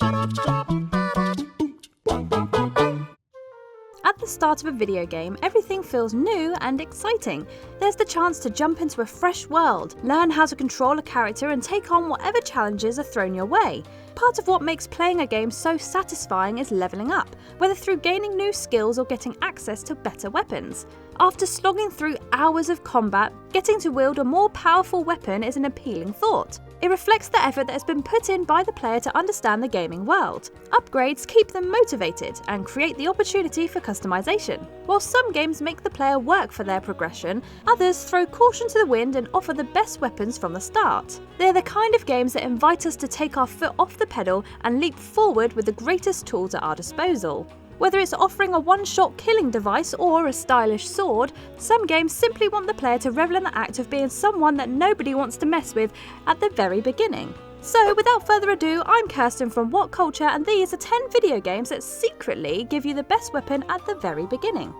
At the start of a video game, everything feels new and exciting. There's the chance to jump into a fresh world, learn how to control a character and take on whatever challenges are thrown your way. Part of what makes playing a game so satisfying is leveling up, whether through gaining new skills or getting access to better weapons. After slogging through hours of combat, getting to wield a more powerful weapon is an appealing thought. It reflects the effort that has been put in by the player to understand the gaming world. Upgrades keep them motivated and create the opportunity for customization. While some games make the player work for their progression, others throw caution to the wind and offer the best weapons from the start. They're the kind of games that invite us to take our foot off the pedal and leap forward with the greatest tools at our disposal. Whether it's offering a one-shot killing device or a stylish sword, some games simply want the player to revel in the act of being someone that nobody wants to mess with at the very beginning. So without further ado, I'm Kirsten from WhatCulture and these are 10 video games that secretly give you the best weapon at the very beginning.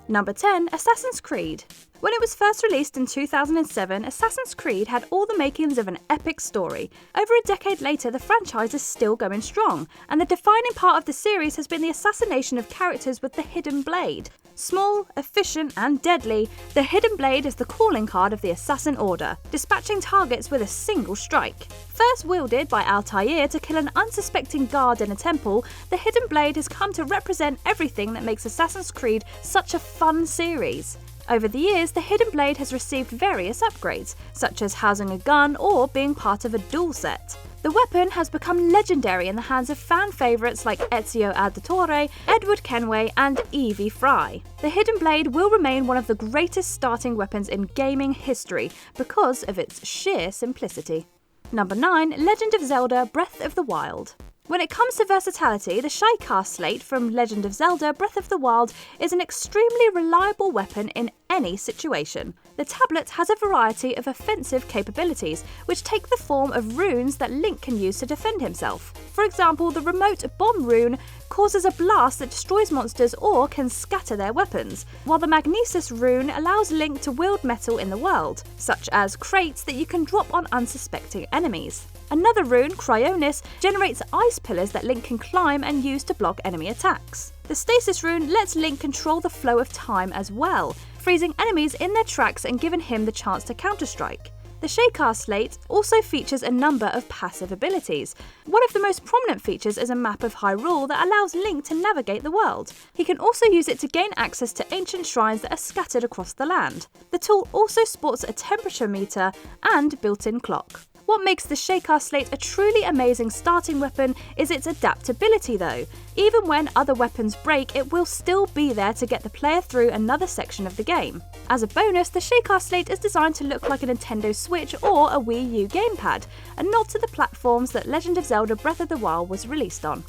Number 10. Assassin's Creed. When it was first released in 2007, Assassin's Creed had all the makings of an epic story. Over a decade later, the franchise is still going strong, and the defining part of the series has been the assassination of characters with the hidden blade. Small, efficient, and deadly, the hidden blade is the calling card of the Assassin Order, dispatching targets with a single strike. First wielded by Altair to kill an unsuspecting guard in a temple, the hidden blade has come to represent everything that makes Assassin's Creed such a fun series. Over the years, the hidden blade has received various upgrades, such as housing a gun or being part of a duel set. The weapon has become legendary in the hands of fan favourites like Ezio Auditore, Edward Kenway and Evie Fry. The hidden blade will remain one of the greatest starting weapons in gaming history because of its sheer simplicity. Number 9. Legend of Zelda Breath of the Wild. When it comes to versatility, the Acast slate from Legend of Zelda Breath of the Wild is an extremely reliable weapon in any situation. The tablet has a variety of offensive capabilities, which take the form of runes that Link can use to defend himself. For example, the remote bomb rune causes a blast that destroys monsters or can scatter their weapons, while the Magnesis rune allows Link to wield metal in the world, such as crates that you can drop on unsuspecting enemies. Another rune, Cryonis, generates ice pillars that Link can climb and use to block enemy attacks. The Stasis rune lets Link control the flow of time as well, freezing enemies in their tracks and giving him the chance to counterstrike. The Acast slate also features a number of passive abilities. One of the most prominent features is a map of Hyrule that allows Link to navigate the world. He can also use it to gain access to ancient shrines that are scattered across the land. The tool also sports a temperature meter and built-in clock. What makes the Acast slate a truly amazing starting weapon is its adaptability though. Even when other weapons break, it will still be there to get the player through another section of the game. As a bonus, the Acast slate is designed to look like a Nintendo Switch or a Wii U gamepad, a nod to the platforms that Legend of Zelda Breath of the Wild was released on.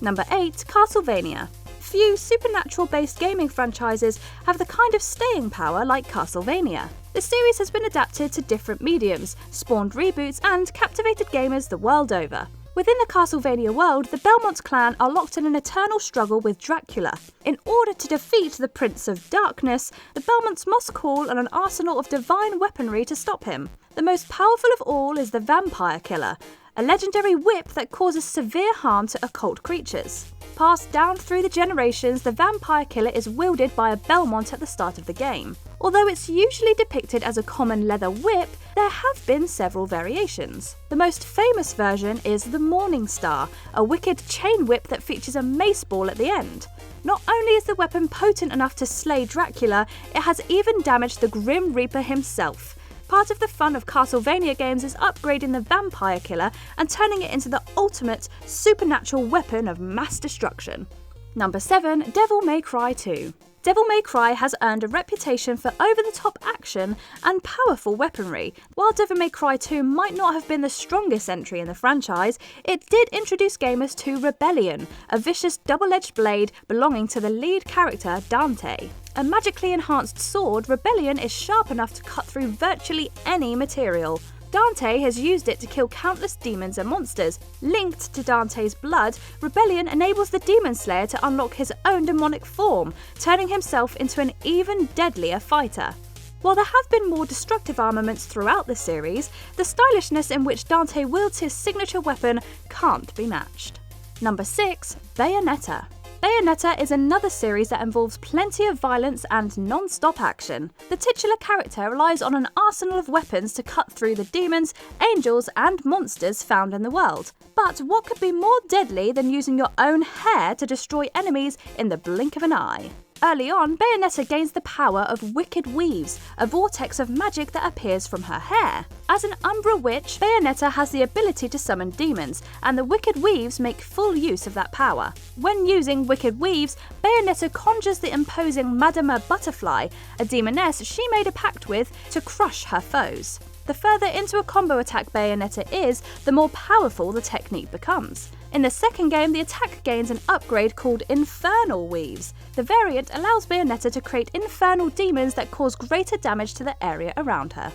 Number 8. Castlevania. Few supernatural-based gaming franchises have the kind of staying power like Castlevania. The series has been adapted to different mediums, spawned reboots and captivated gamers the world over. Within the Castlevania world, the Belmont clan are locked in an eternal struggle with Dracula. In order to defeat the Prince of Darkness, the Belmonts must call on an arsenal of divine weaponry to stop him. The most powerful of all is the Vampire Killer, a legendary whip that causes severe harm to occult creatures. Passed down through the generations, the Vampire Killer is wielded by a Belmont at the start of the game. Although it's usually depicted as a common leather whip, there have been several variations. The most famous version is the Morning Star, a wicked chain whip that features a mace ball at the end. Not only is the weapon potent enough to slay Dracula, it has even damaged the Grim Reaper himself. Part of the fun of Castlevania games is upgrading the Vampire Killer and turning it into the ultimate supernatural weapon of mass destruction. Number 7. Devil May Cry 2. Devil May Cry has earned a reputation for over-the-top action and powerful weaponry. While Devil May Cry 2 might not have been the strongest entry in the franchise, it did introduce gamers to Rebellion, a vicious double-edged blade belonging to the lead character Dante. A magically enhanced sword, Rebellion is sharp enough to cut through virtually any material. Dante has used it to kill countless demons and monsters. Linked to Dante's blood, Rebellion enables the Demon Slayer to unlock his own demonic form, turning himself into an even deadlier fighter. While there have been more destructive armaments throughout the series, the stylishness in which Dante wields his signature weapon can't be matched. Number 6. Bayonetta. Bayonetta is another series that involves plenty of violence and non-stop action. The titular character relies on an arsenal of weapons to cut through the demons, angels and monsters found in the world. But what could be more deadly than using your own hair to destroy enemies in the blink of an eye? Early on, Bayonetta gains the power of Wicked Weaves, a vortex of magic that appears from her hair. As an Umbra witch, Bayonetta has the ability to summon demons, and the Wicked Weaves make full use of that power. When using Wicked Weaves, Bayonetta conjures the imposing Madama Butterfly, a demoness she made a pact with to crush her foes. The further into a combo attack Bayonetta is, the more powerful the technique becomes. In the second game, the attack gains an upgrade called Infernal Weaves. The variant allows Bayonetta to create infernal demons that cause greater damage to the area around her.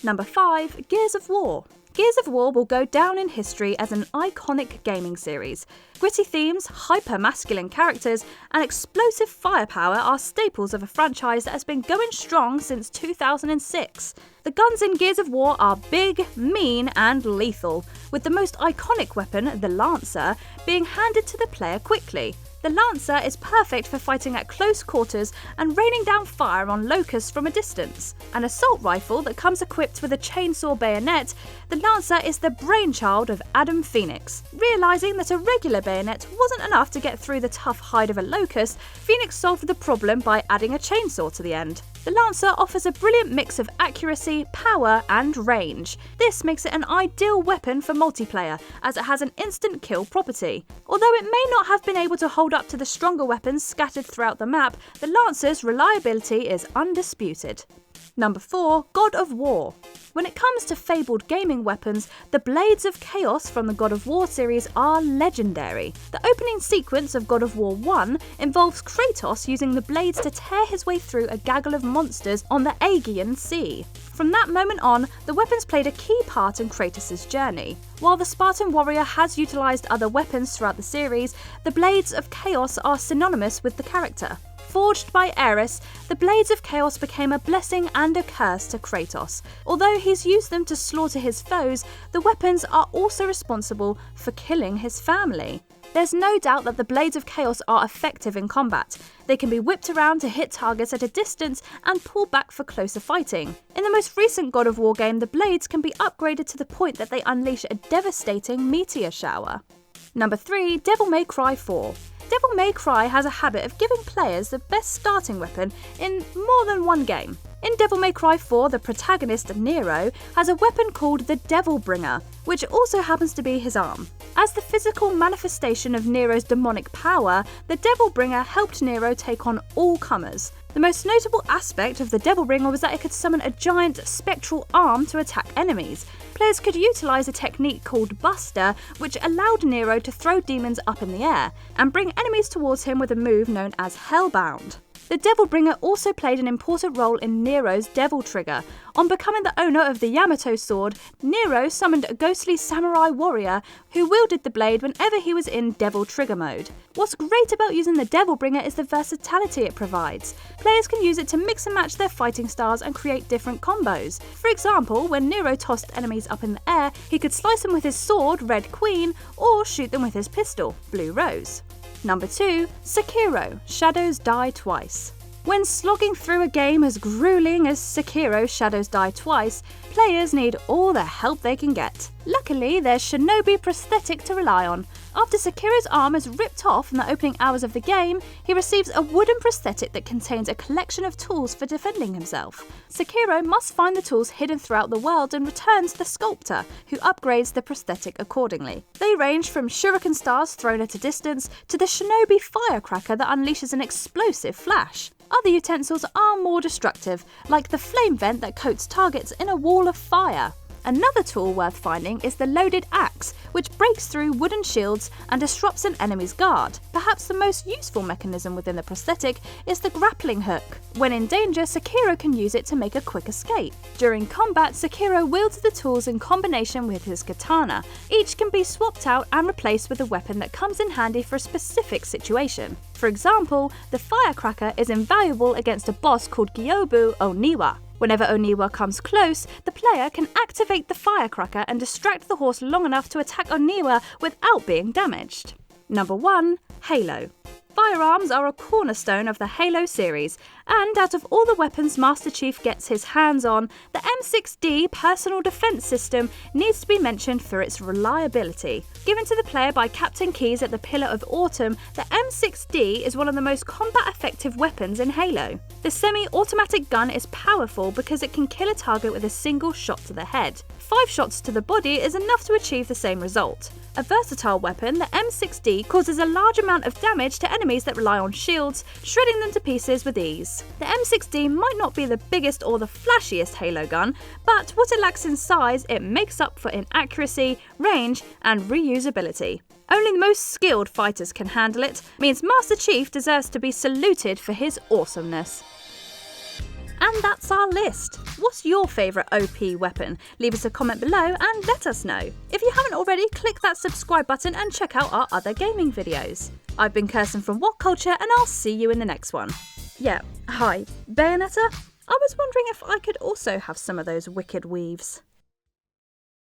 Number 5. Gears of War. Gears of War will go down in history as an iconic gaming series. Gritty themes, hyper-masculine characters, and explosive firepower are staples of a franchise that has been going strong since 2006. The guns in Gears of War are big, mean, and lethal, with the most iconic weapon, the Lancer, being handed to the player quickly. The Lancer is perfect for fighting at close quarters and raining down fire on locusts from a distance. An assault rifle that comes equipped with a chainsaw bayonet, the Lancer is the brainchild of Adam Phoenix. Realising that a regular bayonet wasn't enough to get through the tough hide of a locust, Phoenix solved the problem by adding a chainsaw to the end. The Lancer offers a brilliant mix of accuracy, power, and range. This makes it an ideal weapon for multiplayer, as it has an instant kill property. Although it may not have been able to hold up to the stronger weapons scattered throughout the map, the Lancer's reliability is undisputed. Number 4. God of War. When it comes to fabled gaming weapons, the Blades of Chaos from the God of War series are legendary. The opening sequence of God of War 1 involves Kratos using the blades to tear his way through a gaggle of monsters on the Aegean Sea. From that moment on, the weapons played a key part in Kratos' journey. While the Spartan warrior has utilised other weapons throughout the series, the Blades of Chaos are synonymous with the character. Forged by Ares, the Blades of Chaos became a blessing and a curse to Kratos. Although he's used them to slaughter his foes, the weapons are also responsible for killing his family. There's no doubt that the Blades of Chaos are effective in combat. They can be whipped around to hit targets at a distance and pull back for closer fighting. In the most recent God of War game, the blades can be upgraded to the point that they unleash a devastating meteor shower. Number 3. Devil May Cry 4. Devil May Cry has a habit of giving players the best starting weapon in more than one game. In Devil May Cry 4, the protagonist, Nero, has a weapon called the Devil Bringer, which also happens to be his arm. As the physical manifestation of Nero's demonic power, the Devil Bringer helped Nero take on all comers. The most notable aspect of the Devil Bringer was that it could summon a giant spectral arm to attack enemies. Players could utilise a technique called Buster, which allowed Nero to throw demons up in the air, and bring enemies towards him with a move known as Hellbound. The Devil Bringer also played an important role in Nero's Devil Trigger. On becoming the owner of the Yamato sword, Nero summoned a ghostly samurai warrior who wielded the blade whenever he was in Devil Trigger mode. What's great about using the Devil Bringer is the versatility it provides. Players can use it to mix and match their fighting styles and create different combos. For example, when Nero tossed enemies up in the air, he could slice them with his sword, Red Queen, or shoot them with his pistol, Blue Rose. Number 2. Sekiro, Shadows Die Twice. When slogging through a game as grueling as Sekiro Shadows Die Twice, players need all the help they can get. Luckily, there's Shinobi prosthetic to rely on. After Sekiro's arm is ripped off in the opening hours of the game, he receives a wooden prosthetic that contains a collection of tools for defending himself. Sekiro must find the tools hidden throughout the world and return to the sculptor, who upgrades the prosthetic accordingly. They range from shuriken stars thrown at a distance to the Shinobi firecracker that unleashes an explosive flash. Other utensils are more destructive, like the flame vent that coats targets in a wall of fire. Another tool worth finding is the loaded axe, which breaks through wooden shields and disrupts an enemy's guard. Perhaps the most useful mechanism within the prosthetic is the grappling hook. When in danger, Sekiro can use it to make a quick escape. During combat, Sekiro wields the tools in combination with his katana. Each can be swapped out and replaced with a weapon that comes in handy for a specific situation. For example, the firecracker is invaluable against a boss called Gyobu Oniwa. Whenever Oniwa comes close, the player can activate the firecracker and distract the horse long enough to attack Oniwa without being damaged. Number 1. Halo. Firearms are a cornerstone of the Halo series, and out of all the weapons Master Chief gets his hands on, the M6D personal defense system needs to be mentioned for its reliability. Given to the player by Captain Keyes at the Pillar of Autumn, the M6D is one of the most combat-effective weapons in Halo. The semi-automatic gun is powerful because it can kill a target with a single shot to the head. 5 shots to the body is enough to achieve the same result. A versatile weapon, the M6D causes a large amount of damage to enemies that rely on shields, shredding them to pieces with ease. The M6D might not be the biggest or the flashiest Halo gun, but what it lacks in size, it makes up for in accuracy, range, and reusability. Only the most skilled fighters can handle it, means Master Chief deserves to be saluted for his awesomeness. And that's our list. What's your favourite OP weapon? Leave us a comment below and let us know. If you haven't already, click that subscribe button and check out our other gaming videos. I've been Kirsten from WhatCulture, and I'll see you in the next one. Yeah, hi, Bayonetta? I was wondering if I could also have some of those wicked weaves.